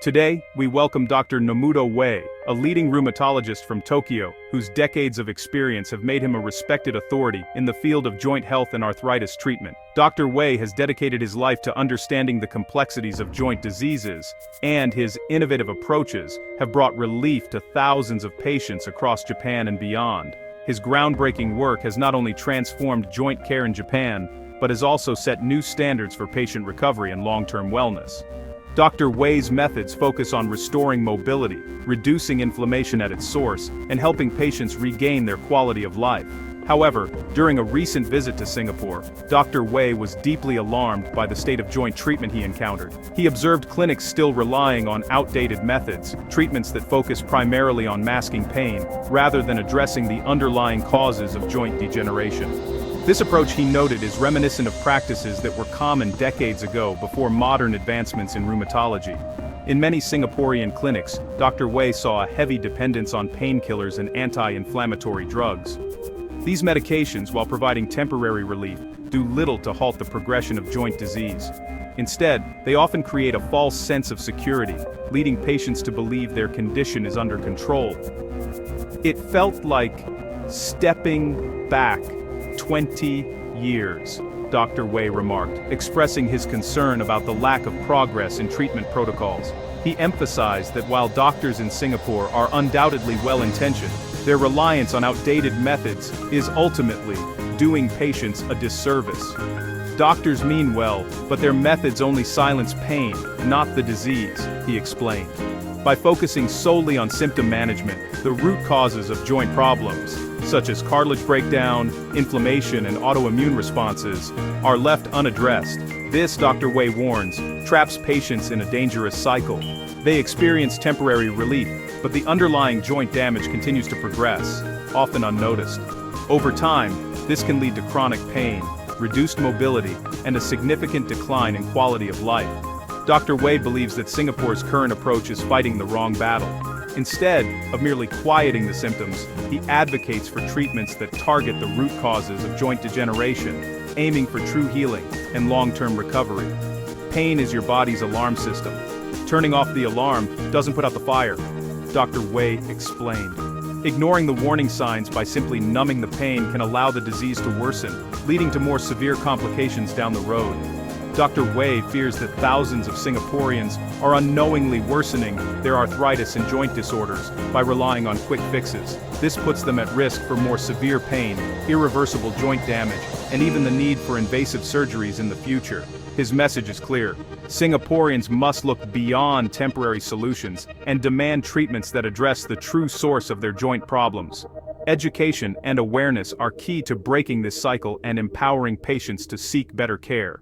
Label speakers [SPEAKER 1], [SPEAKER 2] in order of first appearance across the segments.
[SPEAKER 1] Today, we welcome Dr. Nomuto Wei, a leading rheumatologist from Tokyo, whose decades of experience have made him a respected authority in the field of joint health and arthritis treatment. Dr. Wei has dedicated his life to understanding the complexities of joint diseases, and his innovative approaches have brought relief to thousands of patients across Japan and beyond. His groundbreaking work has not only transformed joint care in Japan, but has also set new standards for patient recovery and long-term wellness. Dr. Wei's methods focus on restoring mobility, reducing inflammation at its source, and helping patients regain their quality of life. However, during a recent visit to Singapore, Dr. Wei was deeply alarmed by the state of joint treatment he encountered. He observed clinics still relying on outdated methods, treatments that focus primarily on masking pain, rather than addressing the underlying causes of joint degeneration. This approach, he noted, is reminiscent of practices that were common decades ago before modern advancements in rheumatology. In many Singaporean clinics, Dr. Wei saw a heavy dependence on painkillers and anti-inflammatory drugs. These medications, while providing temporary relief, do little to halt the progression of joint disease. Instead, they often create a false sense of security, leading patients to believe their condition is under control. It felt like stepping back 20 years, Dr. Wei remarked, expressing his concern about the lack of progress in treatment protocols. He emphasized that while doctors in Singapore are undoubtedly well-intentioned, their reliance on outdated methods is ultimately doing patients a disservice. Doctors mean well, but their methods only silence pain, not the disease, he explained. By focusing solely on symptom management, the root causes of joint problems, such as cartilage breakdown, inflammation, and autoimmune responses, are left unaddressed. This, Dr. Wei warns, traps patients in a dangerous cycle. They experience temporary relief, but the underlying joint damage continues to progress, often unnoticed. Over time, this can lead to chronic pain, reduced mobility, and a significant decline in quality of life. Dr. Wei believes that Singapore's current approach is fighting the wrong battle. Instead of merely quieting the symptoms, he advocates for treatments that target the root causes of joint degeneration, aiming for true healing and long-term recovery. Pain is your body's alarm system. Turning off the alarm doesn't put out the fire, Dr. Wei explained. Ignoring the warning signs by simply numbing the pain can allow the disease to worsen, leading to more severe complications down the road. Dr. Wei fears that thousands of Singaporeans are unknowingly worsening their arthritis and joint disorders by relying on quick fixes. This puts them at risk for more severe pain, irreversible joint damage, and even the need for invasive surgeries in the future. His message is clear. Singaporeans must look beyond temporary solutions and demand treatments that address the true source of their joint problems. Education and awareness are key to breaking this cycle and empowering patients to seek better care.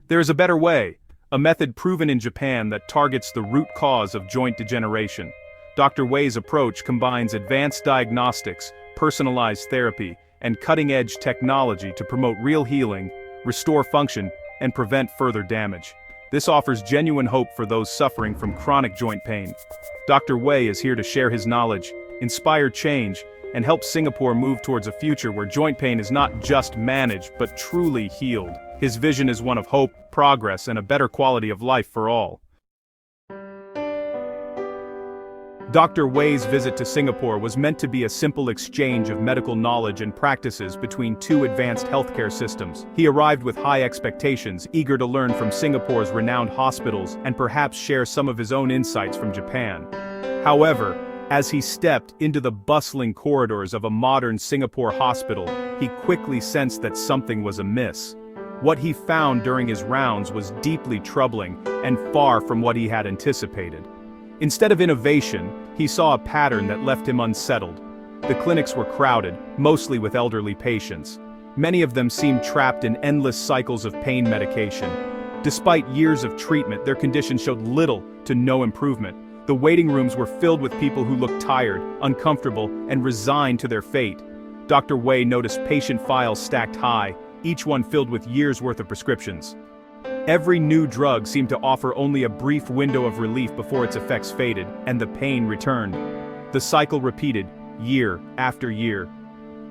[SPEAKER 1] There is a better way, a method proven in Japan that targets the root cause of joint degeneration. Dr. Wei's approach combines advanced diagnostics, personalized therapy, and cutting-edge technology to promote real healing, restore function, and prevent further damage. This offers genuine hope for those suffering from chronic joint pain. Dr. Wei is here to share his knowledge, inspire change, and help Singapore move towards a future where joint pain is not just managed but truly healed. His vision is one of hope, progress, and a better quality of life for all. Dr. Wei's visit to Singapore was meant to be a simple exchange of medical knowledge and practices between two advanced healthcare systems. He arrived with high expectations, eager to learn from Singapore's renowned hospitals and perhaps share some of his own insights from Japan. However, as he stepped into the bustling corridors of a modern Singapore hospital, he quickly sensed that something was amiss. What he found during his rounds was deeply troubling and far from what he had anticipated. Instead of innovation, he saw a pattern that left him unsettled. The clinics were crowded, mostly with elderly patients. Many of them seemed trapped in endless cycles of pain medication. Despite years of treatment, their condition showed little to no improvement. The waiting rooms were filled with people who looked tired, uncomfortable, and resigned to their fate. Dr. Wei noticed patient files stacked high, each one filled with years' worth of prescriptions. Every new drug seemed to offer only a brief window of relief before its effects faded, and the pain returned. The cycle repeated, year after year.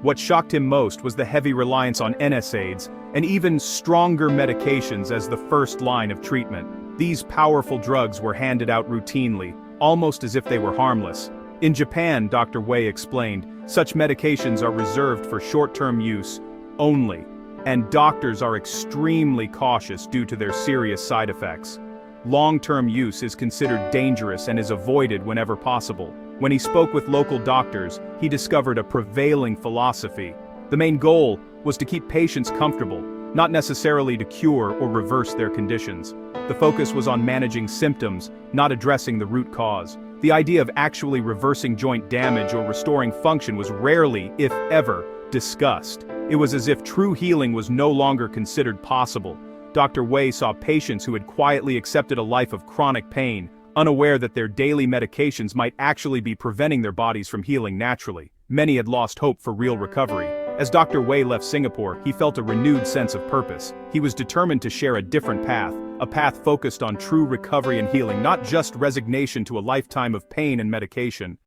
[SPEAKER 1] What shocked him most was the heavy reliance on NSAIDs, and even stronger medications as the first line of treatment. These powerful drugs were handed out routinely, almost as if they were harmless. In Japan, Dr. Wei explained, such medications are reserved for short-term use only, and doctors are extremely cautious due to their serious side effects. Long-term use is considered dangerous and is avoided whenever possible. When he spoke with local doctors, he discovered a prevailing philosophy. The main goal was to keep patients comfortable, not necessarily to cure or reverse their conditions. The focus was on managing symptoms, not addressing the root cause. The idea of actually reversing joint damage or restoring function was rarely, if ever, discussed. It was as if true healing was no longer considered possible. Dr. Wei saw patients who had quietly accepted a life of chronic pain, unaware that their daily medications might actually be preventing their bodies from healing naturally. Many had lost hope for real recovery. As Dr. Wei left Singapore, he felt a renewed sense of purpose. He was determined to share a different path, a path focused on true recovery and healing, not just resignation to a lifetime of pain and medication.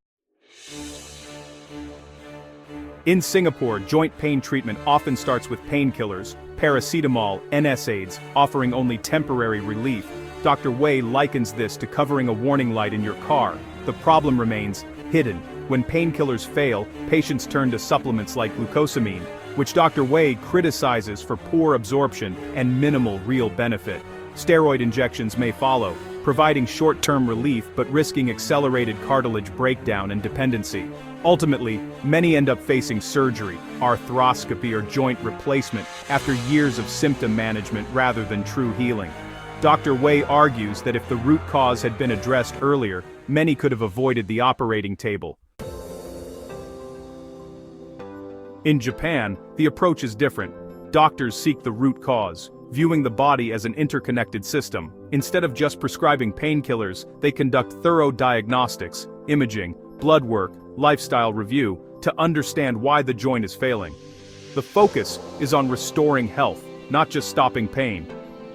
[SPEAKER 1] In Singapore, joint pain treatment often starts with painkillers, paracetamol, NSAIDs, offering only temporary relief. Dr. Wei likens this to covering a warning light in your car. The problem remains hidden. When painkillers fail, patients turn to supplements like glucosamine, which Dr. Wei criticizes for poor absorption and minimal real benefit. Steroid injections may follow, providing short-term relief but risking accelerated cartilage breakdown and dependency. Ultimately, many end up facing surgery, arthroscopy or joint replacement after years of symptom management rather than true healing. Dr. Wei argues that if the root cause had been addressed earlier, many could have avoided the operating table. In Japan, the approach is different. Doctors seek the root cause, viewing the body as an interconnected system. Instead of just prescribing painkillers, they conduct thorough diagnostics, imaging, blood work, lifestyle review, to understand why the joint is failing. The focus is on restoring health, not just stopping pain.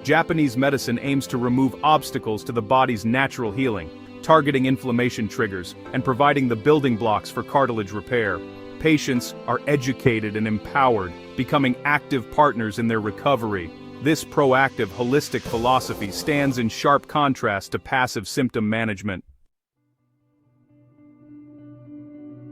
[SPEAKER 1] Japanese medicine aims to remove obstacles to the body's natural healing, targeting inflammation triggers, and providing the building blocks for cartilage repair. Patients are educated and empowered, becoming active partners in their recovery. This proactive, holistic philosophy stands in sharp contrast to passive symptom management.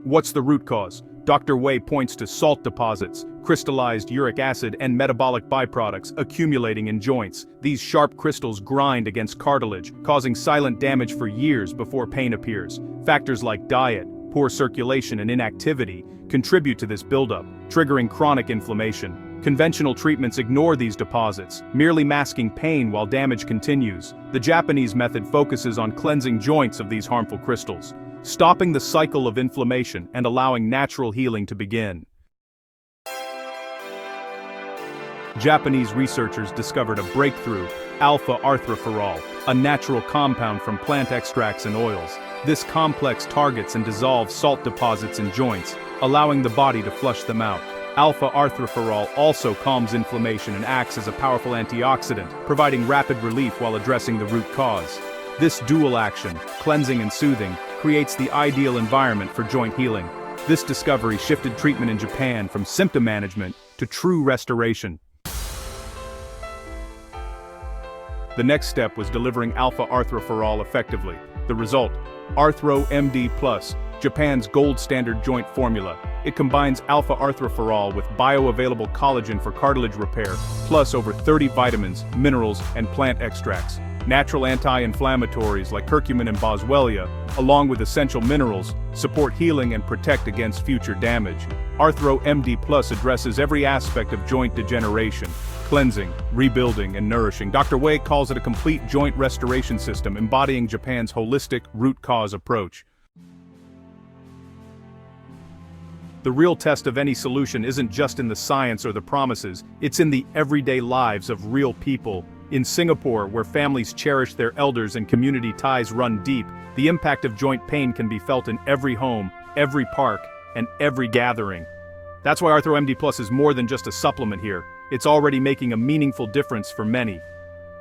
[SPEAKER 1] What's the root cause? Dr. Wei points to salt deposits, crystallized uric acid and metabolic byproducts accumulating in joints. These sharp crystals grind against cartilage, causing silent damage for years before pain appears. Factors like diet, poor circulation and inactivity contribute to this buildup, triggering chronic inflammation. Conventional treatments ignore these deposits, merely masking pain while damage continues. The Japanese method focuses on cleansing joints of these harmful crystals, stopping the cycle of inflammation and allowing natural healing to begin. Japanese researchers discovered a breakthrough, Alpha-Arthropherol, a natural compound from plant extracts and oils. This complex targets and dissolves salt deposits in joints, allowing the body to flush them out. Alpha-Arthropherol also calms inflammation and acts as a powerful antioxidant, providing rapid relief while addressing the root cause. This dual action, cleansing and soothing, creates the ideal environment for joint healing. This discovery shifted treatment in Japan from symptom management to true restoration. The next step was delivering Alpha-Arthropherol effectively. The result: Arthro MD Plus, Japan's gold standard joint formula. It combines Alpha-Arthropherol with bioavailable collagen for cartilage repair, plus over 30 vitamins, minerals, and plant extracts. Natural anti-inflammatories like curcumin and boswellia, along with essential minerals, support healing and protect against future damage. Arthro MD Plus addresses every aspect of joint degeneration: cleansing, rebuilding, and nourishing. Dr. Wei calls it a complete joint restoration system, embodying Japan's holistic root cause approach. The real test of any solution isn't just in the science or the promises, it's in the everyday lives of real people. In Singapore, where families cherish their elders and community ties run deep, the impact of joint pain can be felt in every home, every park, and every gathering. That's why Arthro MD Plus is more than just a supplement here. It's already making a meaningful difference for many.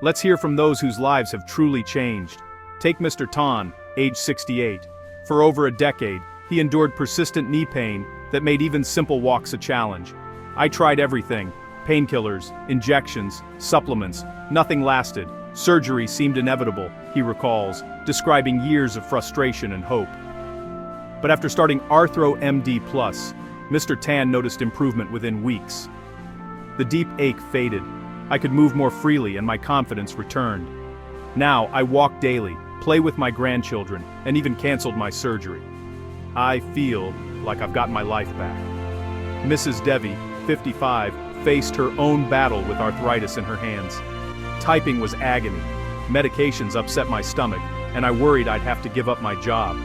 [SPEAKER 1] Let's hear from those whose lives have truly changed. Take Mr. Tan, age 68. For over a decade, he endured persistent knee pain that made even simple walks a challenge. "I tried everything: painkillers, injections, supplements. Nothing lasted. Surgery seemed inevitable, he recalls, describing years of frustration and hope. But after starting Arthro MD+, Mr. Tan noticed improvement within weeks. The deep ache faded. I could move more freely and my confidence returned. Now, I walk daily, play with my grandchildren, and even canceled my surgery. I feel like I've gotten my life back. Mrs. Devi, 55, faced her own battle with arthritis in her hands. Typing was agony. Medications upset my stomach, and I worried I'd have to give up my job.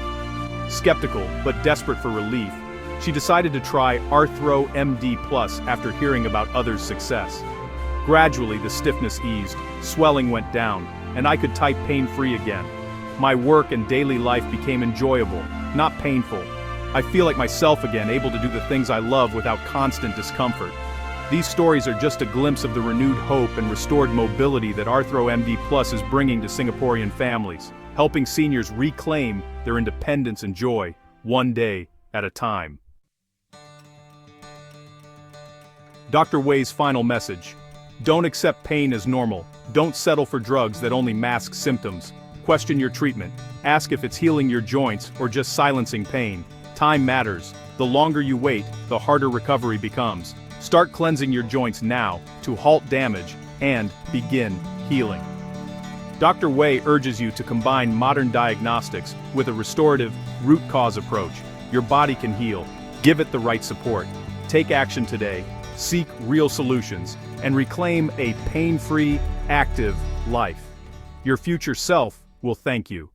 [SPEAKER 1] Skeptical, but desperate for relief, she decided to try Arthro MD+ after hearing about others' success. Gradually, the stiffness eased, swelling went down, and I could type pain-free again. My work and daily life became enjoyable, not painful. I feel like myself again, able to do the things I love without constant discomfort. These stories are just a glimpse of the renewed hope and restored mobility that Arthro MD+ is bringing to Singaporean families, helping seniors reclaim their independence and joy, one day at a time. Dr. Wei's final message: don't accept pain as normal. Don't settle for drugs that only mask symptoms. Question your treatment. Ask if it's healing your joints or just silencing pain. Time matters. The longer you wait, the harder recovery becomes. Start cleansing your joints now to halt damage and begin healing. Dr. Wei urges you to combine modern diagnostics with a restorative, root cause approach. Your body can heal. Give it the right support. Take action today. Seek real solutions and reclaim a pain-free, active life. Your future self will thank you.